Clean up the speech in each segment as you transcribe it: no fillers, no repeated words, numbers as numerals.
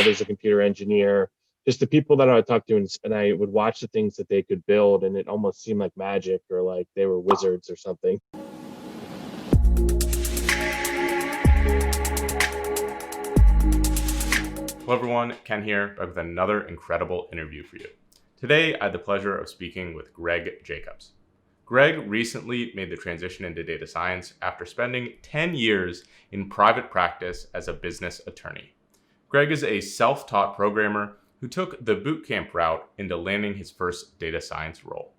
brother's a computer engineer. Just the people that I would talk to, and I would watch the things that they could build, and it almost seemed like magic or like they were wizards or something. Hello everyone, Ken here, back with another incredible interview for you. Today, I had the pleasure of speaking with Greg Jacobs. Greg recently made the transition into data science after spending 10 years in private practice as a business attorney. Greg is a self-taught programmer who took the bootcamp route into landing his first data science role.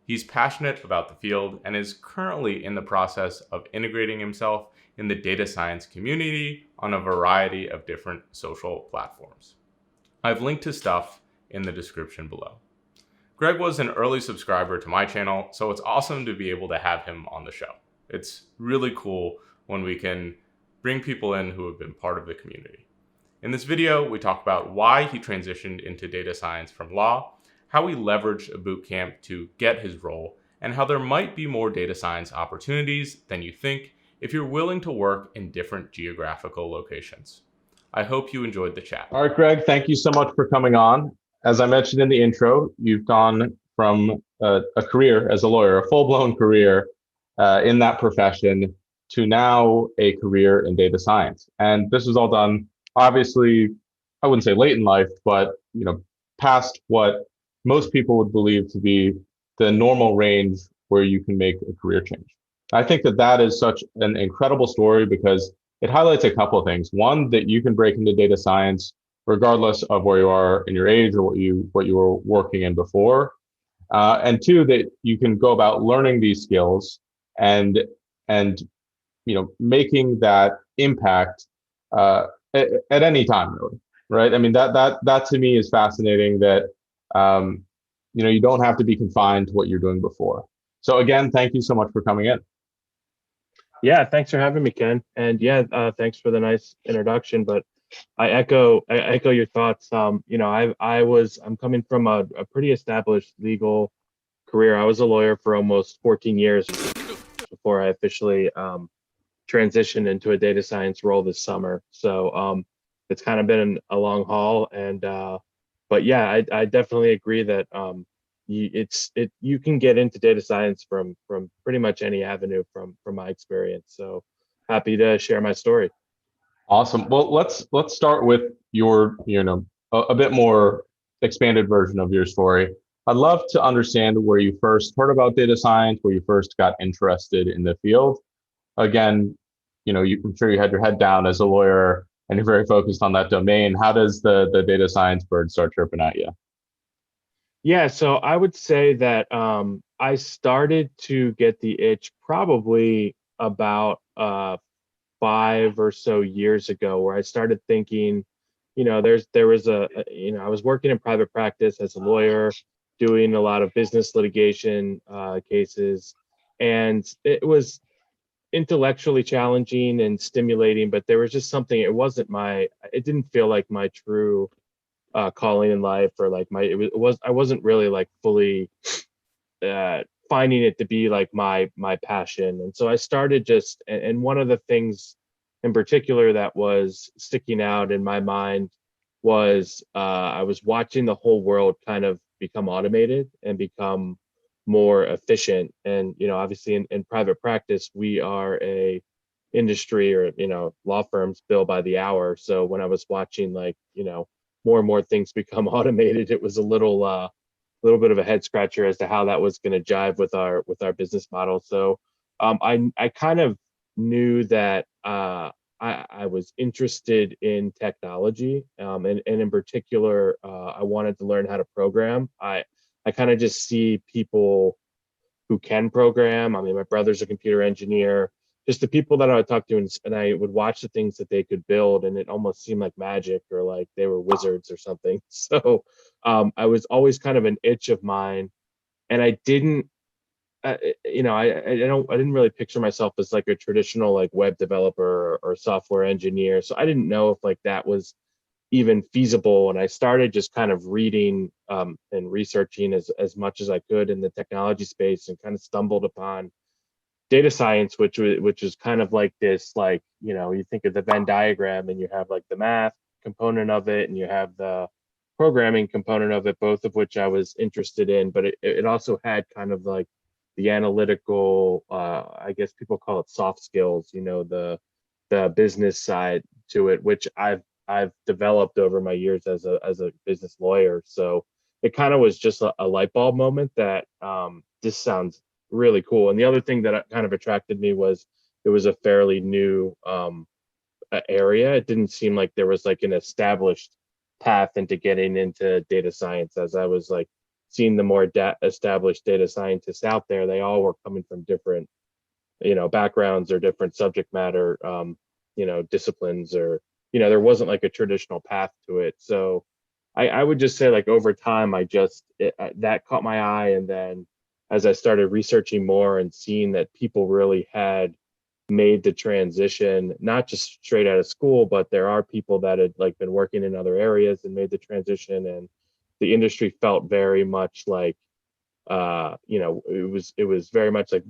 He's passionate about the field and is currently in the process of integrating himself in the data science community on a variety of different social platforms. I've linked his stuff in the description below. Greg was an early subscriber to my channel, so it's awesome to be able to have him on the show. It's really cool when we can bring people in who have been part of the community. In this video, we talk about why he transitioned into data science from law, how he leveraged a bootcamp to get his role, and how there might be more data science opportunities than you think if you're willing to work in different geographical locations. I hope you enjoyed the chat. All right, Greg, thank you so much for coming on. As I mentioned in the intro, you've gone from a career as a lawyer, a full-blown career in that profession, to now a career in data science. And this was all done, obviously, I wouldn't say late in life, but past what most people would believe to be the normal range where you can make a career change. I think that is such an incredible story because it highlights a couple of things. One, that you can break into data science regardless of where you are in your age or what you were working in before. And two, that you can go about learning these skills and making that impact at any time, really, right? I mean, that to me is fascinating, that you don't have to be confined to what you're doing before. So again, thank you so much for coming in. Yeah, thanks for having me, Ken. And thanks for the nice introduction. But I echo your thoughts. I'm coming from a pretty established legal career. I was a lawyer for almost 14 years before I officially transitioned into a data science role this summer. So it's kind of been a long haul. And but yeah, I definitely agree that you can get into data science from pretty much any avenue from my experience. So happy to share my story. Awesome. Well, let's start with your a bit more expanded version of your story. I'd love to understand where you first heard about data science, where you first got interested in the field. Again, I'm sure you had your head down as a lawyer and you're very focused on that domain. How does the data science bird start chirping at you? Yeah, so I would say that I started to get the itch probably about 5 or so years ago, where I started thinking, I was working in private practice as a lawyer, doing a lot of business litigation cases, and it was intellectually challenging and stimulating, but there was just something, it didn't feel like my true calling in life, or like I wasn't really like fully finding it to be like my passion. And so I started and one of the things in particular that was sticking out in my mind was I was watching the whole world kind of become automated and become more efficient. And obviously in private practice, we are a industry, or law firms bill by the hour. So when I was watching more and more things become automated, it was a little bit of a head scratcher as to how that was going to jive with our business model. So I kind of knew that I was interested in technology, and in particular, I wanted to learn how to program. I kind of just see people who can program. I mean, my brother's a computer engineer. Just the people that I would talk to, and I would watch the things that they could build, and it almost seemed like magic or like they were wizards or something. So I was always kind of an itch of mine, and I didn't, I didn't really picture myself as like a traditional like web developer or software engineer. So I didn't know if like that was even feasible. And I started just kind of reading and researching as much as I could in the technology space, and kind of stumbled upon data science, which is kind of like this, like, you think of the Venn diagram, and you have like the math, component of it and you have the programming component of it, both of which I was interested in, but it also had kind of like the analytical, I guess people call it soft skills, the business side to it, which I've developed over my years as a business lawyer. So it kind of was just a light bulb moment that this sounds really cool. And the other thing that kind of attracted me was it was a fairly new area. It didn't seem like there was like an established path into getting into data science. As I was like seeing the more established data scientists out there, they all were coming from different backgrounds or different subject matter disciplines, or there wasn't like a traditional path to it. So I would just say, like, over time that caught my eye, and then as I started researching more and seeing that people really had made the transition, not just straight out of school, but there are people that had like been working in other areas and made the transition, and the industry felt very much like it was very much like,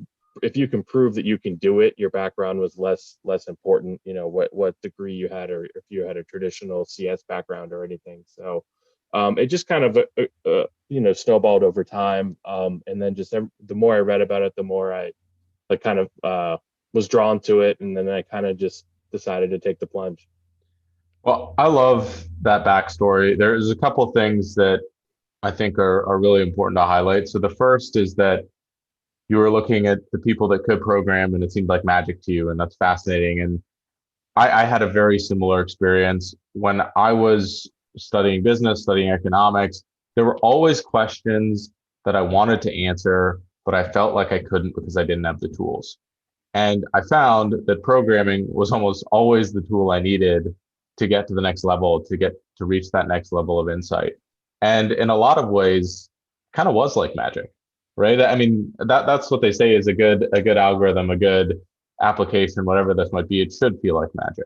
if you can prove that you can do it, your background was less important, what degree you had, or if you had a traditional CS background or anything. So it just kind of snowballed over time, and then just the more I read about it, the more I like kind of was drawn to it, and then I kind of just decided to take the plunge. Well, I love that backstory. There's a couple of things that I think are really important to highlight. So the first is that you were looking at the people that could program and it seemed like magic to you, and that's fascinating. And I had a very similar experience when I was studying business, studying economics. There were always questions that I wanted to answer, but I felt like I couldn't because I didn't have the tools. And I found that programming was almost always the tool I needed to get to the next level, to reach that next level of insight. And in a lot of ways, kind of was like magic, right? I mean, that's what they say is a good algorithm, a good application, whatever this might be, it should feel like magic.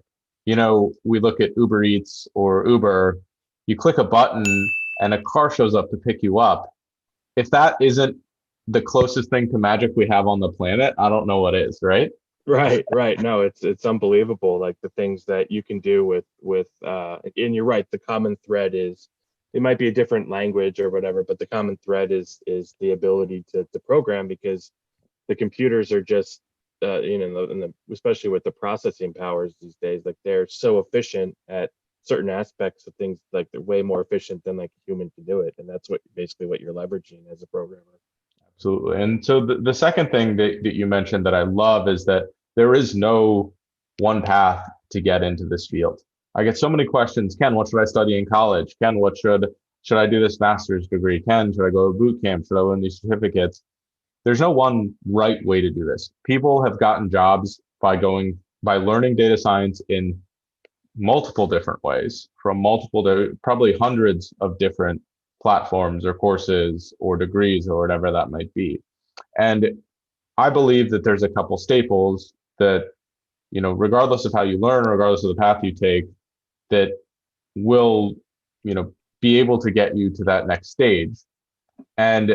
We look at Uber Eats or Uber, you click a button and a car shows up to pick you up. If that isn't the closest thing to magic we have on the planet, I don't know what is, right? Right. No, it's unbelievable. Like the things that you can do and you're right. The common thread is, it might be a different language or whatever, but the common thread is the ability to program, because the computers are just, especially with the processing powers these days, like they're so efficient at certain aspects of things, like they're way more efficient than like a human can do it. And that's basically what you're leveraging as a programmer. Absolutely. And so the second thing that you mentioned that I love is that there is no one path to get into this field. I get so many questions. Ken, what should I study in college? Ken, what should I do this master's degree? Ken, should I go to boot camp? Should I learn these certificates? There's no one right way to do this. People have gotten jobs by learning data science in multiple different ways, from multiple to probably hundreds of different platforms or courses or degrees or whatever that might be. And I believe that there's a couple staples that, regardless of how you learn, regardless of the path you take, that will, be able to get you to that next stage. And,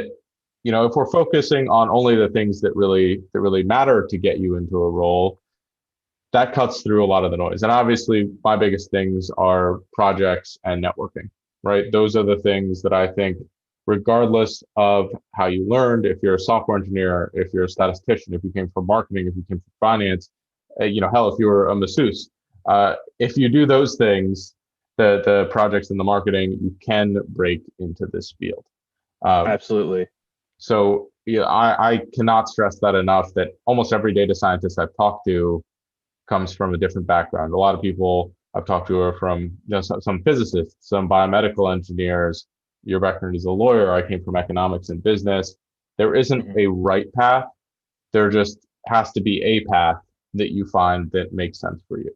if we're focusing on only the things that really matter to get you into a role, that cuts through a lot of the noise. And obviously my biggest things are projects and networking, right? Those are the things that I think, regardless of how you learned, if you're a software engineer, if you're a statistician, if you came from marketing, if you came from finance, hell, if you were a masseuse, if you do those things, the projects and the marketing, you can break into this field. Absolutely. So I cannot stress that enough, that almost every data scientist I've talked to comes from a different background. A lot of people I've talked to are from some physicists, some biomedical engineers. Your background is a lawyer. I came from economics and business. There isn't a right path. There just has to be a path that you find that makes sense for you.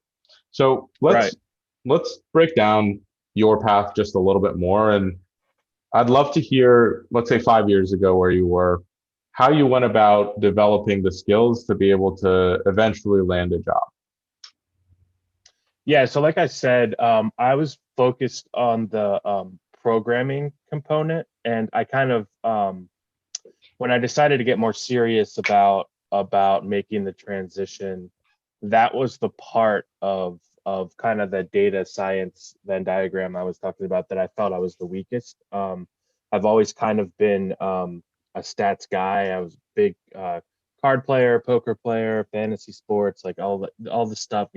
So let's break down your path just a little bit more. And I'd love to hear, let's say 5 years ago, where you were, how you went about developing the skills to be able to eventually land a job. Yeah, so like I said, I was focused on the programming component, and I kind of, when I decided to get more serious about making the transition, that was the part of of kind of the data science Venn diagram I was talking about that I felt I was the weakest. I've always kind of been a stats guy. I was a big card player, poker player, fantasy sports, like all the stuff,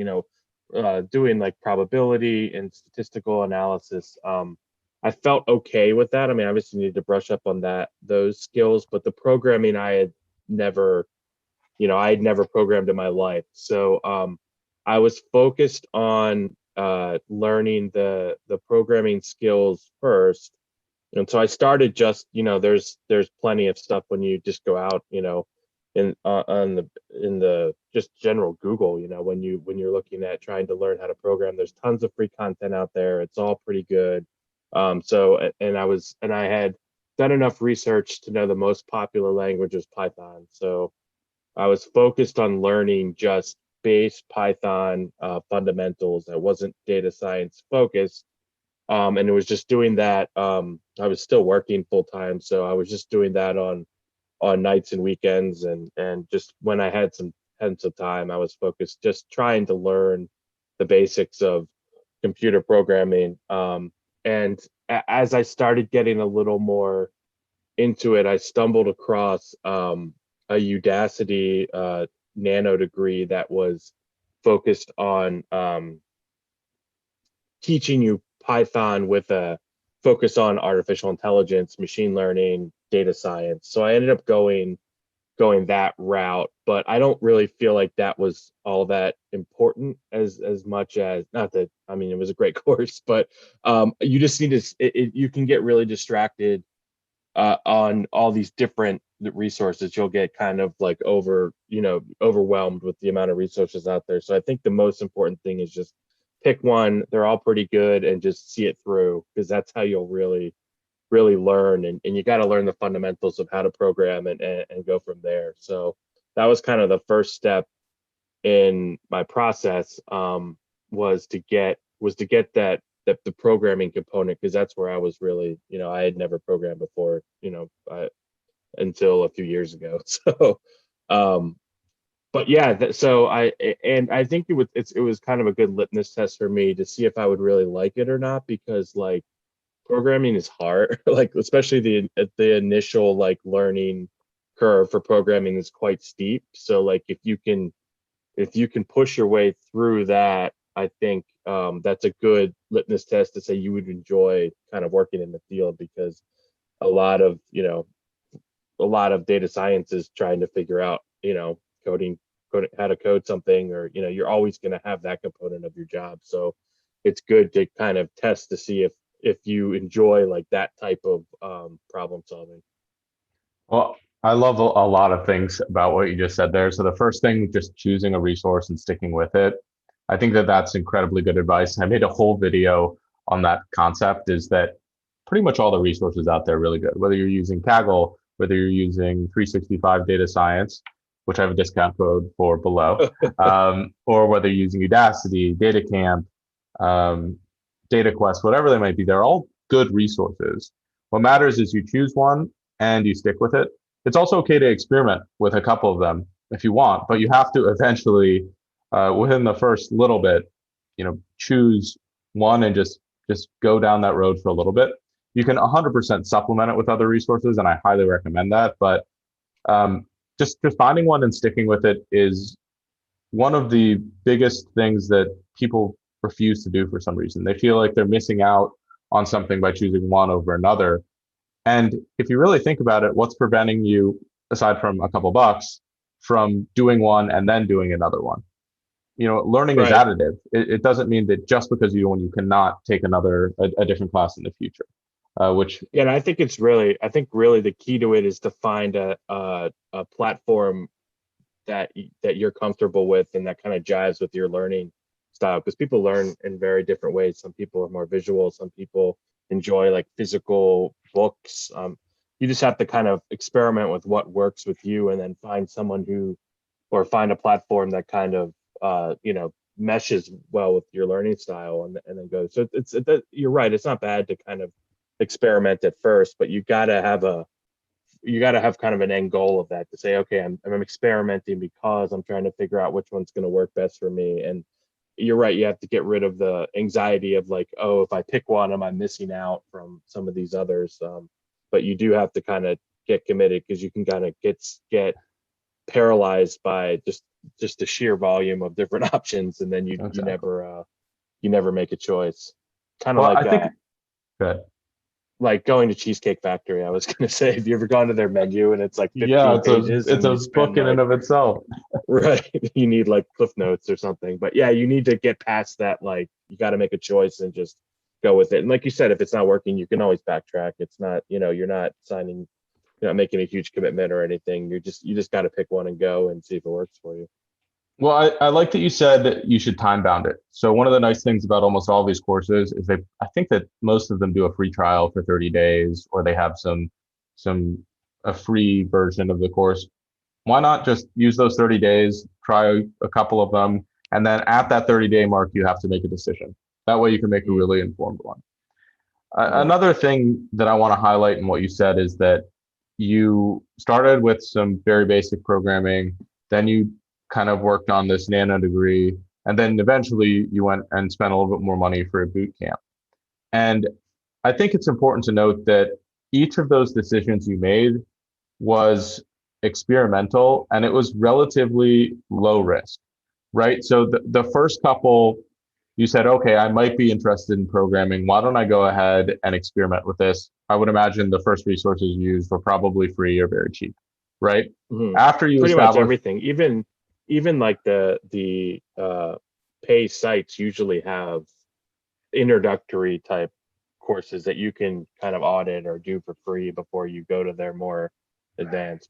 doing like probability and statistical analysis. I felt okay with that. I mean, obviously needed to brush up on those skills, but the programming never, I had never programmed in my life. So I was focused on learning the programming skills first. And so I started just, there's plenty of stuff when you just go out, in the just general Google, when you're looking at trying to learn how to program, there's tons of free content out there. It's all pretty good. And I had done enough research to know the most popular language was Python. So I was focused on learning just base Python fundamentals. I wasn't data science focused. And it was just doing that. I was still working full time, so I was just doing that on nights and weekends, and just when I had some time, I was focused just trying to learn the basics of computer programming. And as I started getting a little more into it, I stumbled across a Udacity nano degree that was focused on teaching you Python with a focus on artificial intelligence, machine learning, data science. So I ended up going that route, but I don't really feel like that was all that important as much as, not that, I mean, it was a great course, but you just need to you can get really distracted on all these different resources. You'll get kind of like overwhelmed with the amount of resources out there. So I think the most important thing is just pick one. They're all pretty good, and just see it through, because that's how you'll really learn. And you got to learn the fundamentals of how to program, and go from there. So that was kind of the first step in my process, was to get the programming component, because that's where I was really, I had never programmed before, until a few years ago. So but yeah, so I think it was kind of a good litmus test for me to see if I would really like it or not, because like programming is hard. Like especially the initial like learning curve for programming is quite steep. So like if you can push your way through that, I think that's a good litmus test to say you would enjoy kind of working in the field, because a lot of data science is trying to figure out, coding how to code something, or you're always going to have that component of your job. So it's good to kind of test to see if you enjoy like that type of problem solving. Well, I love a lot of things about what you just said there. So the first thing, just choosing a resource and sticking with it. I think that that's incredibly good advice. I made a whole video on that concept, is that pretty much all the resources out there are really good, whether you're using Kaggle, whether you're using 365 Data Science, which I have a discount code for below, or whether you're using Udacity, DataCamp, DataQuest, whatever they might be, they're all good resources. What matters is you choose one and you stick with it. It's also okay to experiment with a couple of them if you want, but you have to eventually, within the first little bit, choose one and just go down that road for a little bit. You can 100% supplement it with other resources, and I highly recommend that. But just finding one and sticking with it is one of the biggest things that people refuse to do for some reason. They feel like they're missing out on something by choosing one over another. And if you really think about it, what's preventing you, aside from a couple bucks, from doing one and then doing another one? Learning is Right. additive. It doesn't mean that just because you do one, you cannot take a different class in the future. Which Yeah, and I think really the key to it is to find a platform that you're comfortable with and that kind of jives with your learning style, because people learn in very different ways. Some people are more visual, some people enjoy like physical books. You just have to kind of experiment with what works with you, and then find someone or find a platform that kind of meshes well with your learning style, and then go. So you're right, it's not bad to kind of experiment at first, but you got to have kind of an end goal of that, to say, okay, I'm experimenting because I'm trying to figure out which one's going to work best for me. And you're right. You have to get rid of the anxiety of like, oh, if I pick one, am I missing out from some of these others? But you do have to kind of get committed because you can kind of get paralyzed by just the sheer volume of different options, and then Exactly. you never make a choice. Kind of Well, I think good. like going to Cheesecake Factory. I was gonna say, have you ever gone to their menu and it's like Yeah, 15 pages it's and you a spend book in and like of itself. right, you need like Cliff Notes or something. But yeah, you need to get past that. Like you got to make a choice and just go with it. And like you said, if it's not working, you can always backtrack. It's not, you're not signing, you're not making a huge commitment or anything. You just got to pick one and go and see if it works for you. Well, I like that you said that you should time bound it. So one of the nice things about almost all these courses is I think that most of them do a free trial for 30 days, or they have some a free version of the course. Why not just use those 30 days, try a couple of them, and then at that 30-day mark, you have to make a decision. That way you can make a Mm, really informed one. right. Another thing that I want to highlight in what you said is that you started with some very basic programming, then you kind of worked on this nano degree, and then eventually you went and spent a little bit more money for a boot camp. And I think it's important to note that each of those decisions you made was experimental and it was relatively low risk, right? So the first couple, you said, okay, I might be interested in programming. Why don't I go ahead and experiment with this? I would imagine the first resources used were probably free or very cheap, right? Mhm. After you Pretty much establish, everything, even like the pay sites usually have introductory type courses that you can kind of audit or do for free before you go to their more advanced.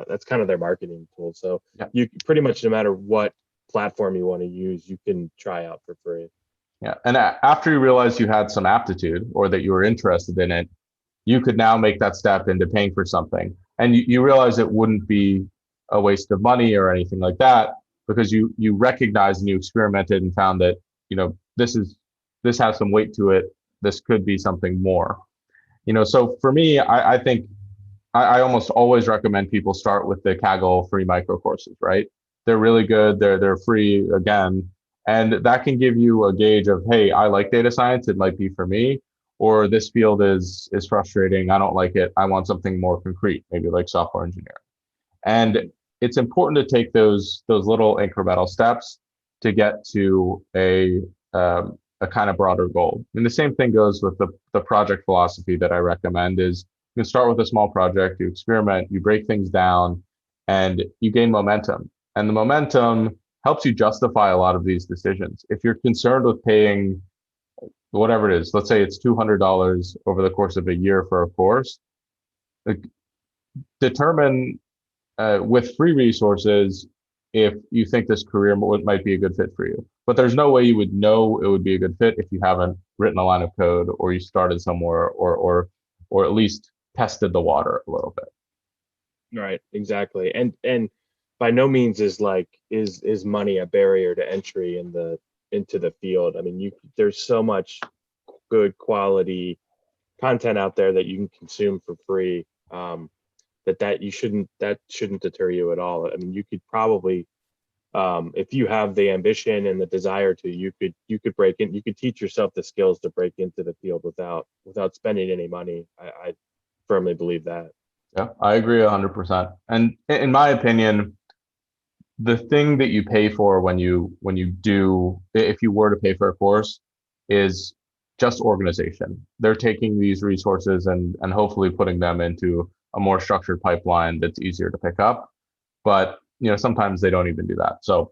That's kind of their marketing tool. So yeah, you pretty much, no matter what platform you want to use, you can try out for free. yeah. And after you realized you had some aptitude or that you were interested in it, you could now make that step into paying for something. And you realize it wouldn't be a waste of money or anything like that because you recognized and you experimented and found that, this has some weight to it. This could be something more. So for me, I think I almost always recommend people start with the Kaggle free micro courses, right? They're really good. They're free again. And that can give you a gauge of, hey, I like data science. It might be for me. Or this field is frustrating. I don't like it. I want something more concrete, maybe like software engineering. And it's important to take those little incremental steps to get to a kind of broader goal. And the same thing goes with the project philosophy that I recommend is you can start with a small project, you experiment, you break things down, and you gain momentum. And the momentum helps you justify a lot of these decisions. If you're concerned with paying whatever it is, let's say it's $200 over the course of a year for a course, like, determine with free resources if you think this career might be a good fit for you. But there's no way you would know it would be a good fit if you haven't written a line of code or you started somewhere or at least tested the water a little bit. Right, exactly. And by no means is is money a barrier to entry into the field. I mean, you there's so much good quality content out there that you can consume for free. That shouldn't deter you at all. I mean, you could probably, if you have the ambition and the desire to, you could break in. You could teach yourself the skills to break into the field without spending any money. I firmly believe that. Yeah, I agree 100%. And in my opinion, the thing that you pay for when you do, if you were to pay for a course, is just organization. They're taking these resources and hopefully putting them into a more structured pipeline that's easier to pick up. But sometimes they don't even do that. So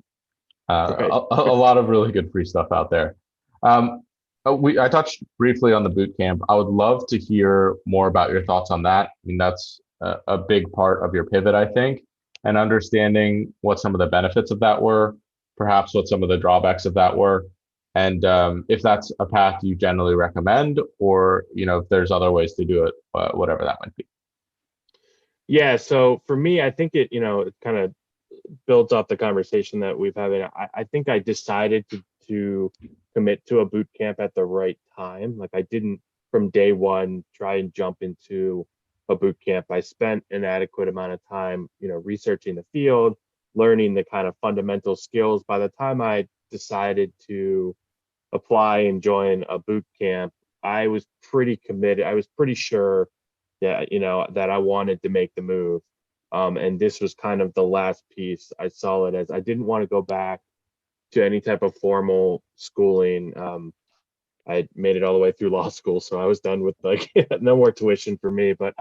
Right. a lot of really good free stuff out there. Um, I touched briefly on the boot camp. I would love to hear more about your thoughts on that. I mean, that's a big part of your pivot, I think, and understanding what some of the benefits of that were, perhaps what some of the drawbacks of that were, and if that's a path you generally recommend, or if there's other ways to do it, whatever that might be. Yeah. So for me, I think it kind of builds off the conversation that we've having. I think I decided to commit to a boot camp at the right time. Like I didn't from day one try and jump into a boot camp. I spent an adequate amount of time, researching the field, learning the kind of fundamental skills. By the time I decided to apply and join a boot camp, I was pretty committed. I was pretty sure that, that I wanted to make the move. And this was kind of the last piece. I saw it as I didn't want to go back to any type of formal schooling. I made it all the way through law school, so I was done with like no more tuition for me. But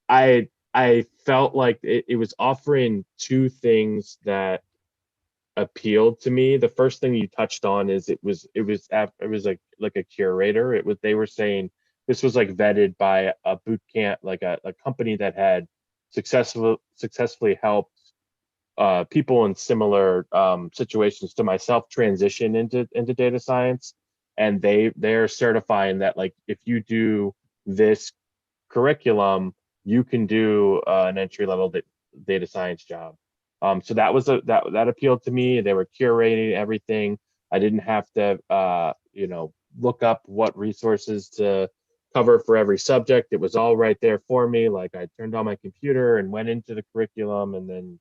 I felt like it was offering two things that appealed to me. The first thing you touched on is it was like a curator. They were saying this was like vetted by a boot camp, like a company that had successfully helped people in similar situations to myself transition into data science, and they're certifying that like if you do this curriculum, you can do an entry level data science job. So that appealed to me. They were curating everything. I didn't have to look up what resources to cover for every subject. It was all right there for me. Like I turned on my computer and went into the curriculum, and then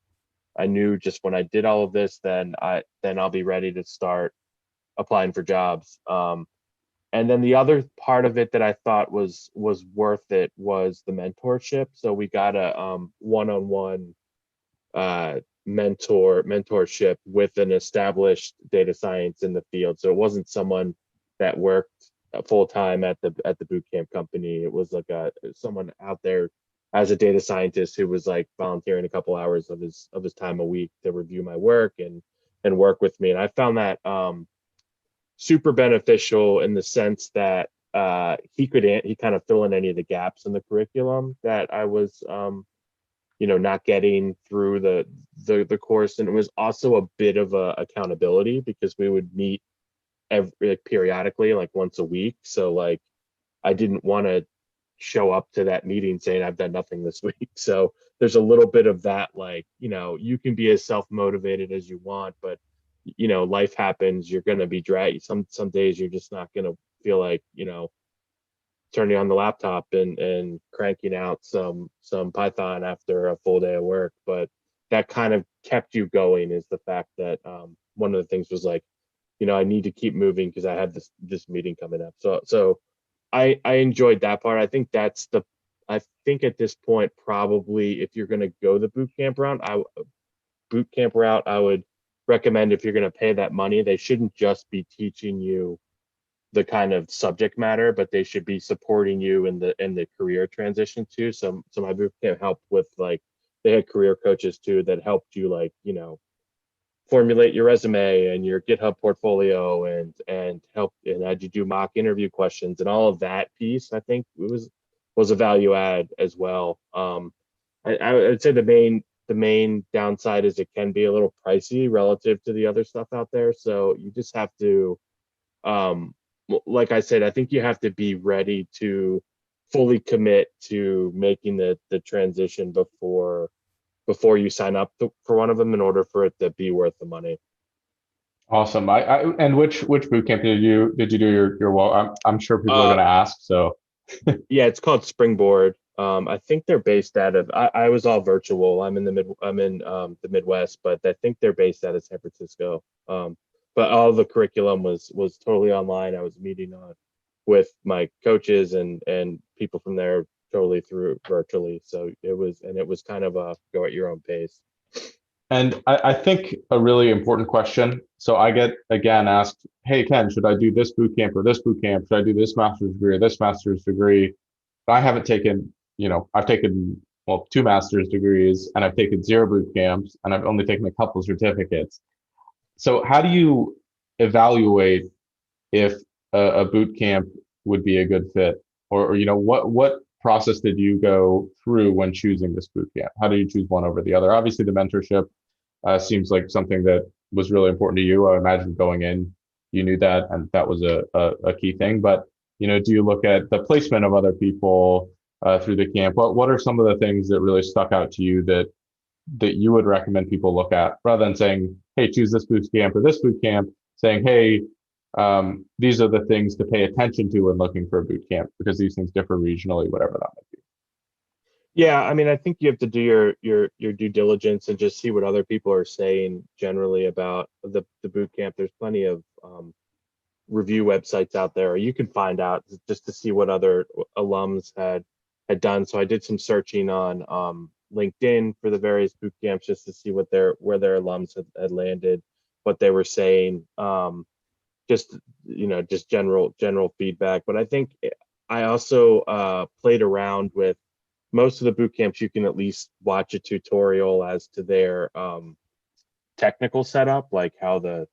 I knew just when I did all of this, then I'll be ready to start applying for jobs. And then the other part of it that I thought was worth it was the mentorship. So we got a one-on-one mentorship with an established data science in the field. So it wasn't someone that worked full time at the boot camp company. It was like someone out there as a data scientist who was like volunteering a couple hours of his time a week to review my work and work with me. And I found that super beneficial in the sense that he kind of fill in any of the gaps in the curriculum that I was not getting through the course. And it was also a bit of a accountability because we would meet like periodically, like once a week. So like I didn't want to show up to that meeting saying I've done nothing this week. So there's a little bit of that, like, you can be as self-motivated as you want, but life happens. You're going to be dragged. Some days you're just not going to feel like, turning on the laptop and cranking out some Python after a full day of work. But that kind of kept you going is the fact that one of the things was like, I need to keep moving because I have this meeting coming up. So I enjoyed that part. I think at this point, probably if you're going to go the boot camp route, I would recommend if you're going to pay that money, they shouldn't just be teaching you the kind of subject matter, but they should be supporting you in the career transition too. So my boot camp helped with like they had career coaches too that helped you like formulate your resume and your GitHub portfolio and help and had you do mock interview questions and all of that piece. I think it was a value add as well. I would say the main downside is it can be a little pricey relative to the other stuff out there. So you just have to like I said, I think you have to be ready to fully commit to making the transition before you sign up for one of them in order for it to be worth the money. Awesome. And which boot camp did you do your well? I'm sure people are going to ask. So yeah, it's called Springboard. I think they're based out of. I was all virtual. I'm in the Midwest, but I think they're based out of San Francisco. But all the curriculum was totally online. I was meeting with my coaches and people from there totally through virtually. So it was kind of a go at your own pace. And I think a really important question. So I get again asked, hey Ken, should I do this boot camp or this boot camp? Should I do this master's degree or this master's degree? But I haven't taken, I've taken two master's degrees and I've taken 0 boot camps and I've only taken a couple certificates. So how do you evaluate if a boot camp would be a good fit? Or what process did you go through when choosing this boot camp? How do you choose one over the other? Obviously, the mentorship seems like something that was really important to you. I imagine going in, you knew that, and that was a key thing. But do you look at the placement of other people through the camp? What are some of the things that really stuck out to you that you would recommend people look at, rather than saying, hey, choose this boot camp or this boot camp, saying, hey, these are the things to pay attention to when looking for a boot camp, because these things differ regionally, whatever that might be. Yeah, I mean, I think you have to do your due diligence and just see what other people are saying generally about the boot camp. There's plenty of review websites out there, or you can find out just to see what other alums had done. So I did some searching on LinkedIn for the various boot camps just to see what their where their alums had landed, what they were saying. Just just general feedback. But I think I also played around with most of the boot camps. You can at least watch a tutorial as to their technical setup, like how the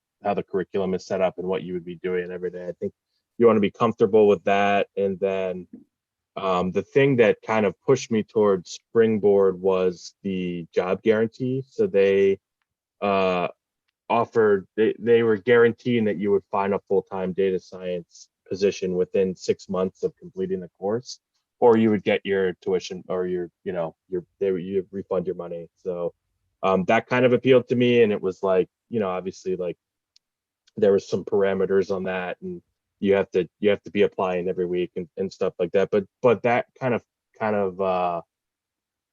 curriculum is set up and what you would be doing every day. I think you want to be comfortable with that. And then the thing that kind of pushed me towards Springboard was the job guarantee. So they uh, they were guaranteeing that you would find a full-time data science position within 6 months of completing the course, or you would get your tuition or you refund your money. So that kind of appealed to me, and it was like, obviously, like there was some parameters on that, and you have to be applying every week and stuff like that. But that kind of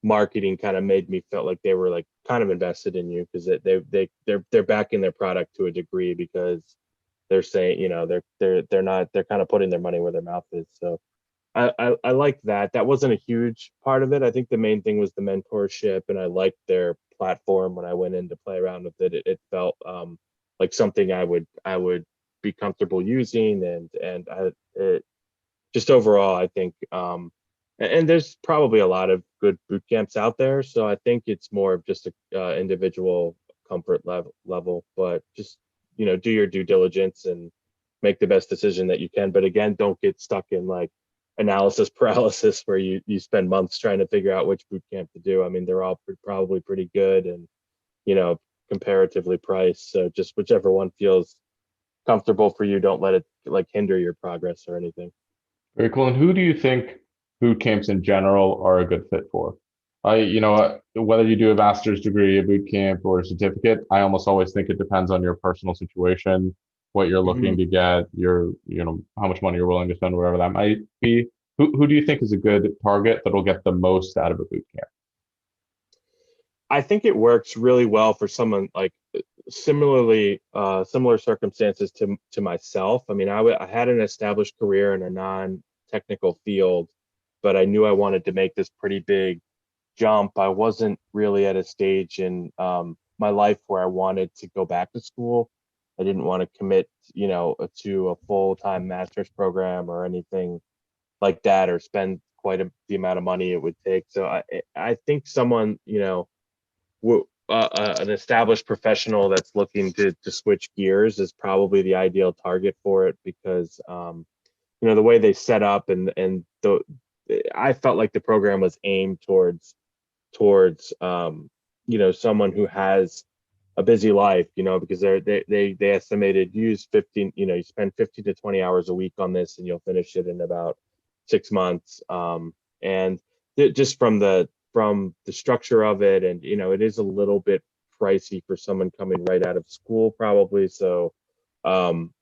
marketing kind of made me felt like they were like kind of invested in you, because they're backing their product to a degree, because they're saying, they're kind of putting their money where their mouth is. So I like that. That wasn't a huge part of it. I think the main thing was the mentorship, and I liked their platform when I went in to play around with it. It felt like something I would be comfortable using, and just overall, I think, and there's probably a lot of good boot camps out there. So I think it's more of just a individual comfort level, but just, do your due diligence and make the best decision that you can. But again, don't get stuck in like analysis paralysis where you spend months trying to figure out which boot camp to do. I mean, they're all probably pretty good and, you know, comparatively priced. So just whichever one feels comfortable for you, don't let it like hinder your progress or anything. Very cool. And who do you think boot camps in general are a good fit for? Whether you do a master's degree, a boot camp, or a certificate, I almost always think it depends on your personal situation, what you're looking Mhm. to get, how much money you're willing to spend, wherever that might be. Who do you think is a good target that'll get the most out of a boot camp? I think it works really well for someone like similar circumstances to myself. I mean, I had an established career in a non-technical field, but I knew I wanted to make this pretty big jump. I wasn't really at a stage in my life where I wanted to go back to school. I didn't want to commit, to a full-time master's program or anything like that, or spend the amount of money it would take. So I think someone, an established professional that's looking to switch gears is probably the ideal target for it, because the way they set up, and the I felt like the program was aimed towards someone who has a busy life, because they estimated use 15, you spend 15 to 20 hours a week on this and you'll finish it in about 6 months. And just from the structure of it, and it is a little bit pricey for someone coming right out of school probably. So um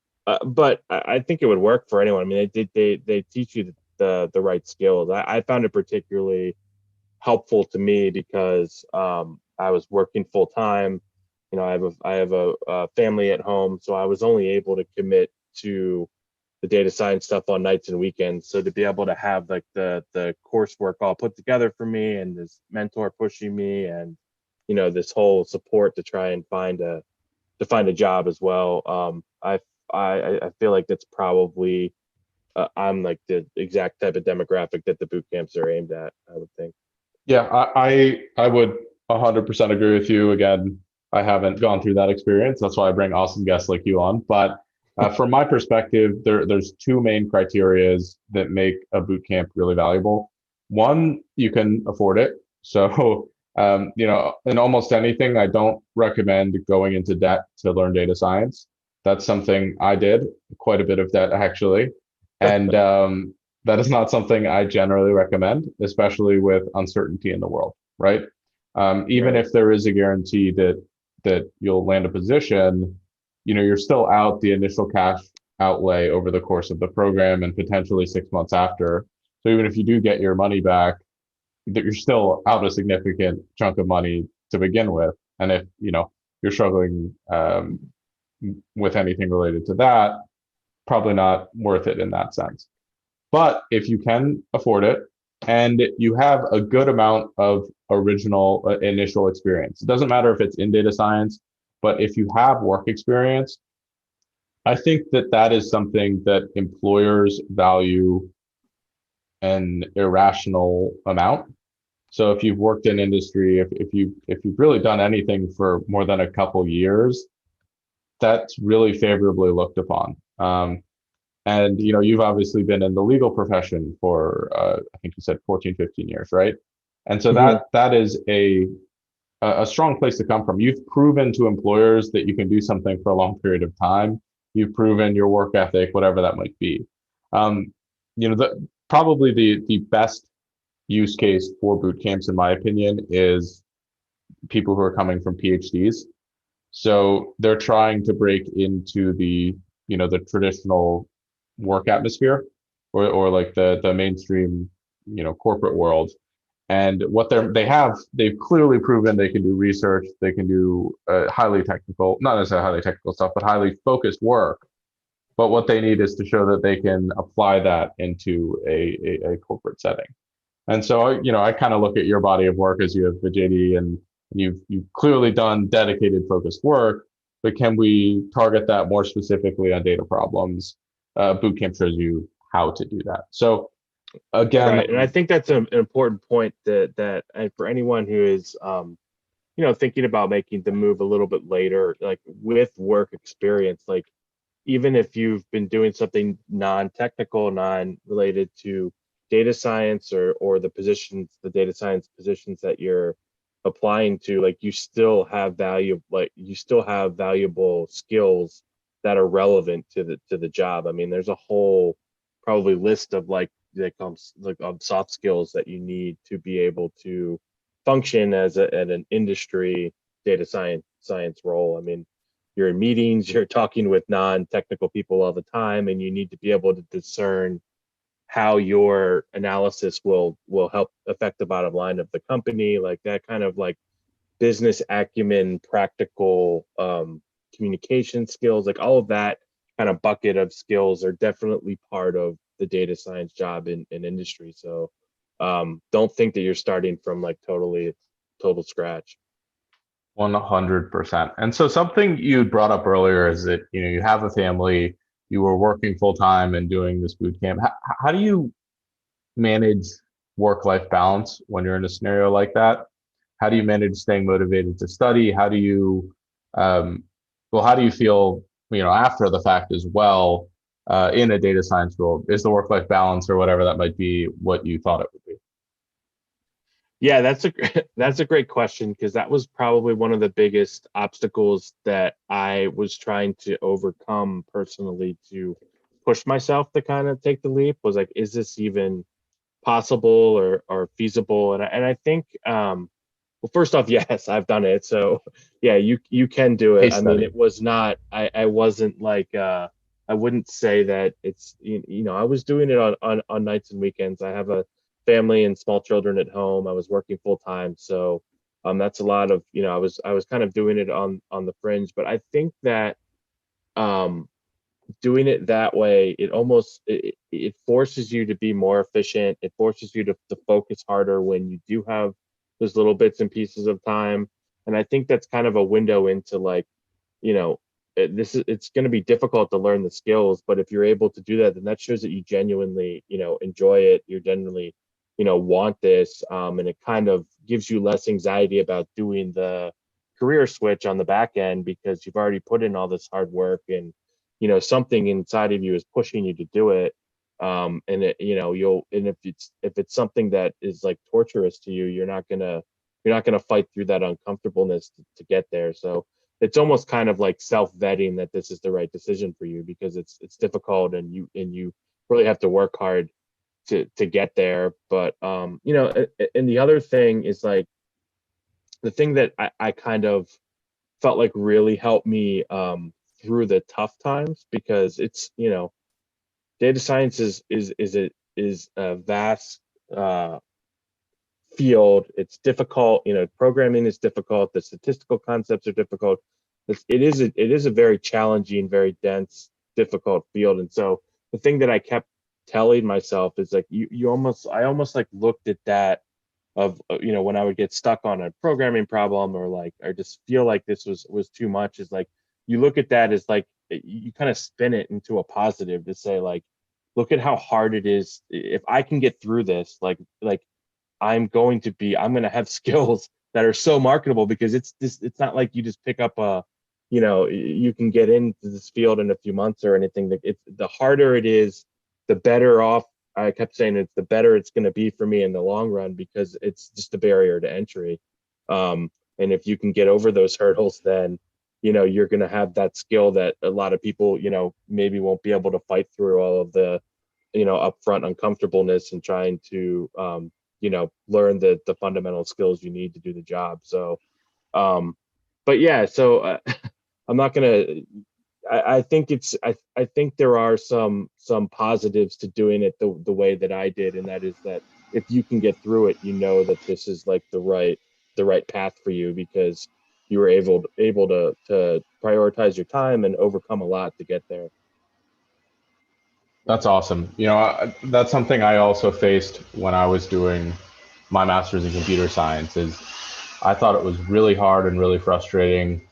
but I think it would work for anyone. I mean, they teach you the right skills. I found it particularly helpful to me because I was working full time. I have a family at home, so I was only able to commit to the data science stuff on nights and weekends. So to be able to have like the coursework all put together for me, and this mentor pushing me, and this whole support to try and find a job as well. I feel like that's probably I'm like the exact type of demographic that the boot camps are aimed at, I would think. Yeah, I would 100% agree with you. Again, I haven't gone through that experience. That's why I bring awesome guests like you on. But from my perspective, there's two main criterias that make a boot camp really valuable. One, you can afford it. So, in almost anything, I don't recommend going into debt to learn data science. That's something I did, quite a bit of debt actually. And that is not something I generally recommend, especially with uncertainty in the world, right? Even Right. if there is a guarantee that you'll land a position, you're still out the initial cash outlay over the course of the program and potentially 6 months after. So even if you do get your money back, you're still out a significant chunk of money to begin with. And if, you're struggling with anything related to that, probably not worth it in that sense. But if you can afford it and you have a good amount of original initial experience, it doesn't matter if it's in data science, but if you have work experience, I think that that is something that employers value an irrational amount. So if you've worked in industry, if you've really done anything for more than a couple years, that's really favorably looked upon. And you've obviously been in the legal profession for I think you said 14, 15 years, right? And so Mhm. that is a strong place to come from. You've proven to employers that you can do something for a long period of time. You've proven your work ethic, whatever that might be. Um, probably the best use case for boot camps, in my opinion, is people who are coming from PhDs. So they're trying to break into the traditional work atmosphere, or like the mainstream, corporate world. And what they've clearly proven they can do research, they can do highly technical, not necessarily highly technical stuff, but highly focused work. But what they need is to show that they can apply that into a corporate setting. And so, I kind of look at your body of work as you have the JD, and you've clearly done dedicated, focused work. But can we target that more specifically on data problems? Bootcamp shows you how to do that. So again, Right, and I think that's an important point that and for anyone who is thinking about making the move a little bit later, like with work experience, like even if you've been doing something non-technical, non-related to data science or the data science positions that you're applying to, like you still have valuable skills that are relevant to the job. I mean, there's a whole probably list of like soft skills that you need to be able to function as at an industry data science role. I mean, you're in meetings, you're talking with non-technical people all the time, and you need to be able to discern how your analysis will help affect the bottom line of the company, like that kind of like business acumen, practical communication skills, like all of that kind of bucket of skills are definitely part of the data science job in industry. So don't think that you're starting from like total scratch. 100%. And so something you brought up earlier is that you have a family, you were working full time and doing this boot camp. How do you manage work-life balance when you're in a scenario like that? How do you manage staying motivated to study? Um, how do you feel, after the fact as well, in a data science role? Is the work-life balance or whatever that might be what you thought it would be? Yeah, that's a great question because that was probably one of the biggest obstacles that I was trying to overcome personally to push myself to kind of take the leap was like, is this even possible or feasible? And I think well, first off, yes, I've done it. So yeah, you can do it. Case I mean, study. it was not I wasn't like I wouldn't say that it's I was doing it on nights and weekends. I have a family and small children at home. I was working full time. So that's a lot of, I was kind of doing it on the fringe, but I think that um doing it that way, it forces you to be more efficient. It forces you to focus harder when you do have those little bits and pieces of time. And I think that's kind of a window into like, you know, it's going to be difficult to learn the skills, but if you're able to do that, then that shows that you genuinely, enjoy it. You genuinely, want this, and it kind of gives you less anxiety about doing the career switch on the back end because you've already put in all this hard work and something inside of you is pushing you to do it. And it, you'll and if it's something that is like torturous to you, you're not gonna fight through that uncomfortableness to get there. So it's almost kind of like self-vetting that this is the right decision for you because it's difficult and you really have to work hard to get there. But and the other thing is like the thing that I kind of felt like really helped me through the tough times because it's data science is a vast uh, field. It's difficult. Programming is difficult. The statistical concepts are difficult. It is a very challenging, very dense, difficult field. And so the thing that I kept telling myself is like I almost like looked at that of when I would get stuck on a programming problem, or like I just feel like this was too much, is like you look at that as like you kind of spin it into a positive to say like, look at how hard it is. If I can get through this, like I'm going to have skills that are so marketable, because it's not like you just pick up you can get into this field in a few months or anything. The harder it is, the better off. I kept saying it's the better it's going to be for me in the long run, because it's just a barrier to entry. And if you can get over those hurdles, then you're going to have that skill that a lot of people maybe won't be able to fight through all of the upfront uncomfortableness and trying to learn the fundamental skills you need to do the job. So but yeah, so I'm not gonna. I think I think there are some positives to doing it the way that I did, and that is that if you can get through it, that this is like the right path for you, because you were able to prioritize your time and overcome a lot to get there. That's awesome. That's something I also faced when I was doing my master's in computer science. Is I thought it was really hard and really frustrating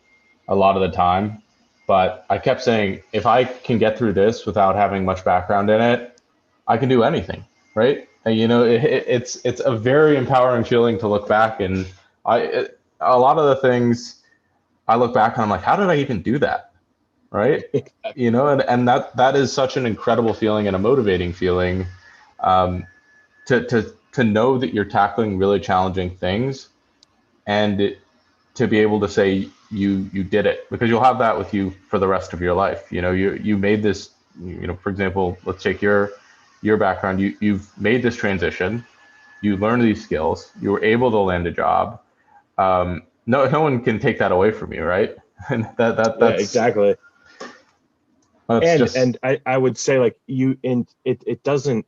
a lot of the time, but I kept saying, if I can get through this without having much background in it, I can do anything, right? And, it's a very empowering feeling to look back, and a lot of the things I look back and I'm like, how did I even do that? Right? And that is such an incredible feeling and a motivating feeling, um, to know that you're tackling really challenging things, and to be able to say you did it, because you'll have that with you for the rest of your life. You made this. For example, let's take your background. You've made this transition. You learned these skills. You were able to land a job. No one can take that away from you, right? And Yeah, that's exactly. and just and I would say like it doesn't,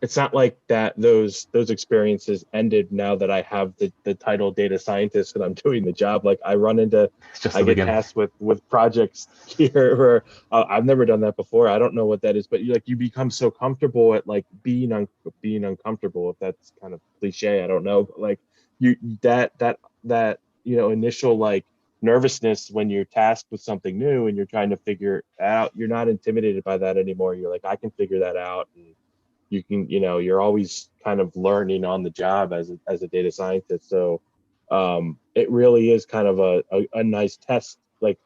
it's not like that those experiences ended now that I have the title data scientist and I'm doing the job. Like it's just I the get beginning. tasked with projects here where I've never done that before. I don't know what that is, but you become so comfortable at like being uncomfortable, if that's kind of cliche. I don't know, but like you that initial like nervousness when you're tasked with something new and you're trying to figure it out, you're not intimidated by that anymore. You're like, I can figure that out. And you can, you're always kind of learning on the job as a data scientist. So it really is kind of a nice test, like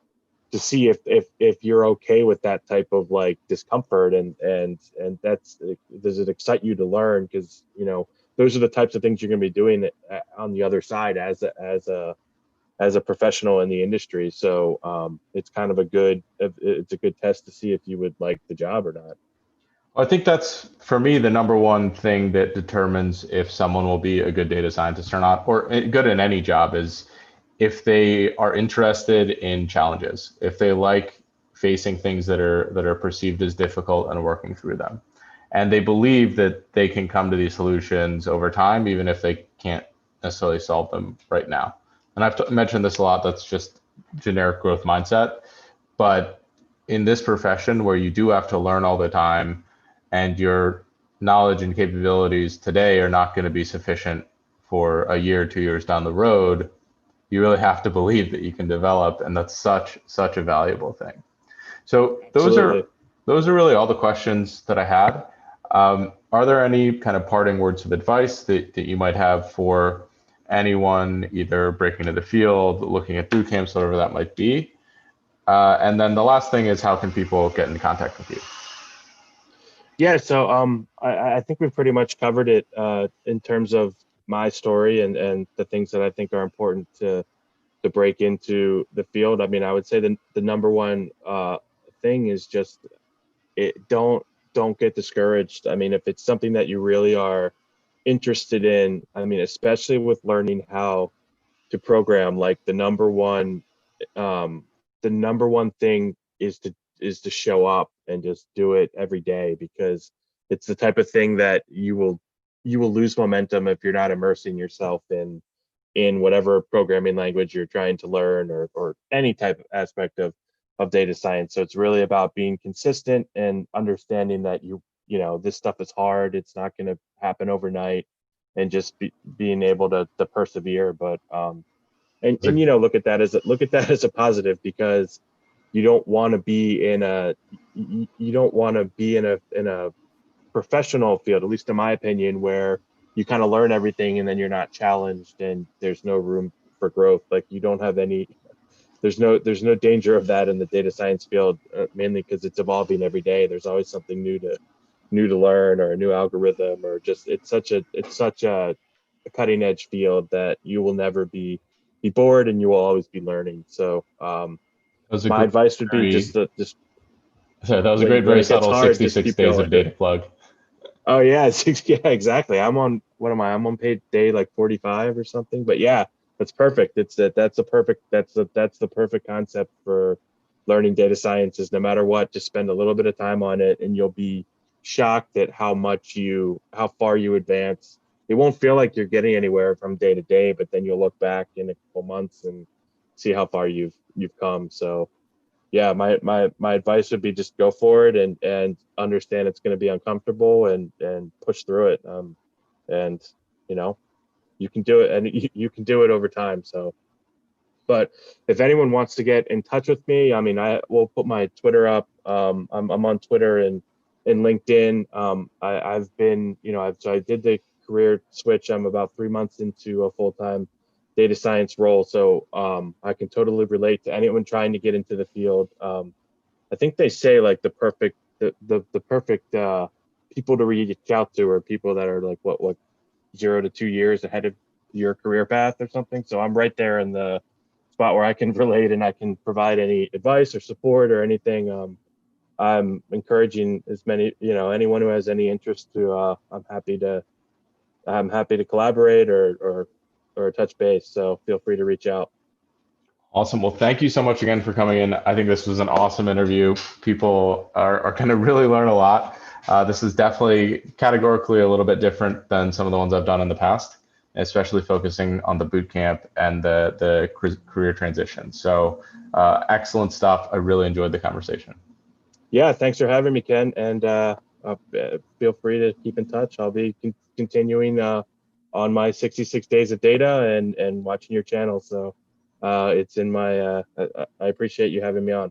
to see if you're okay with that type of like discomfort, and that's, does it excite you to learn? Because those are the types of things you're going to be doing on the other side as a professional in the industry. So it's kind of it's a good test to see if you would like the job or not. I think that's, for me, the number one thing that determines if someone will be a good data scientist or not, or good in any job, is if they are interested in challenges, if they like facing things that are perceived as difficult and working through them, and they believe that they can come to these solutions over time, even if they can't necessarily solve them right now. And I've mentioned this a lot. That's just generic growth mindset. But in this profession where you do have to learn all the time, and your knowledge and capabilities today are not going to be sufficient for a year, 2 years down the road, you really have to believe that you can develop, and that's such a valuable thing. So those Absolutely. are those are really all the questions that I had. Are there any kind of parting words of advice that you might have for anyone either breaking into the field, looking at boot camps, whatever that might be? And then the last thing is, how can people get in contact with you? Yeah, so I think we've pretty much covered it in terms of my story and the things that I think are important to break into the field. I mean, I would say the number one thing is just don't get discouraged. I mean, if it's something that you really are interested in, I mean, especially with learning how to program, like um, the number one thing is to show up and just do it every day, because it's the type of thing that you will lose momentum if you're not immersing yourself in whatever programming language you're trying to learn, or any type of aspect of data science. So it's really about being consistent and understanding that this stuff is hard. It's not going to happen overnight, and just being able to persevere. But and look at that as a positive, because you don't want to be in a you don't want to be in a professional field, at least in my opinion, where you kind of learn everything and then you're not challenged and there's no room for growth. Like you don't have any, there's no danger of that in the data science field, mainly because it's evolving every day. There's always something new to learn, or a new algorithm, or just it's such a cutting edge field that you will never be bored, and you will always be learning. So That was a my great, advice would be very, just sorry, that was a when great, very it gets subtle hard, just 66 keep days of going. data plug. Oh yeah, yeah, exactly. I'm on, what am I? I'm on page day like 45 or something. But yeah, that's perfect. That's the perfect concept for learning data science. Is no matter what, just spend a little bit of time on it and you'll be shocked at how far you advance. It won't feel like you're getting anywhere from day to day, but then you'll look back in a couple months and see how far you've come. So yeah, my advice would be just go for it, and understand it's going to be uncomfortable, and push through it. And you know, you can do it, and you can do it over time. So, but if anyone wants to get in touch with me, I mean, I will put my Twitter up. I'm on Twitter and LinkedIn. I've been, so I did the career switch. I'm about 3 months into a full-time data science role. So I can totally relate to anyone trying to get into the field. I think they say like the perfect people to reach out to are people that are like what 0 to 2 years ahead of your career path or something. So I'm right there in the spot where I can relate and I can provide any advice or support or anything. I'm encouraging as many, anyone who has any interest to. I'm happy to collaborate or touch base. So feel free to reach out. Awesome. Well, thank you so much again for coming in. I think this was an awesome interview. People are going to really learn a lot. This is definitely categorically a little bit different than some of the ones I've done in the past, especially focusing on the boot camp and the career transition. So excellent stuff. I really enjoyed the conversation. Yeah, thanks for having me, Ken. And feel free to keep in touch. I'll be continuing on my 66 days of data and watching your channel. So it's in my, I appreciate you having me on.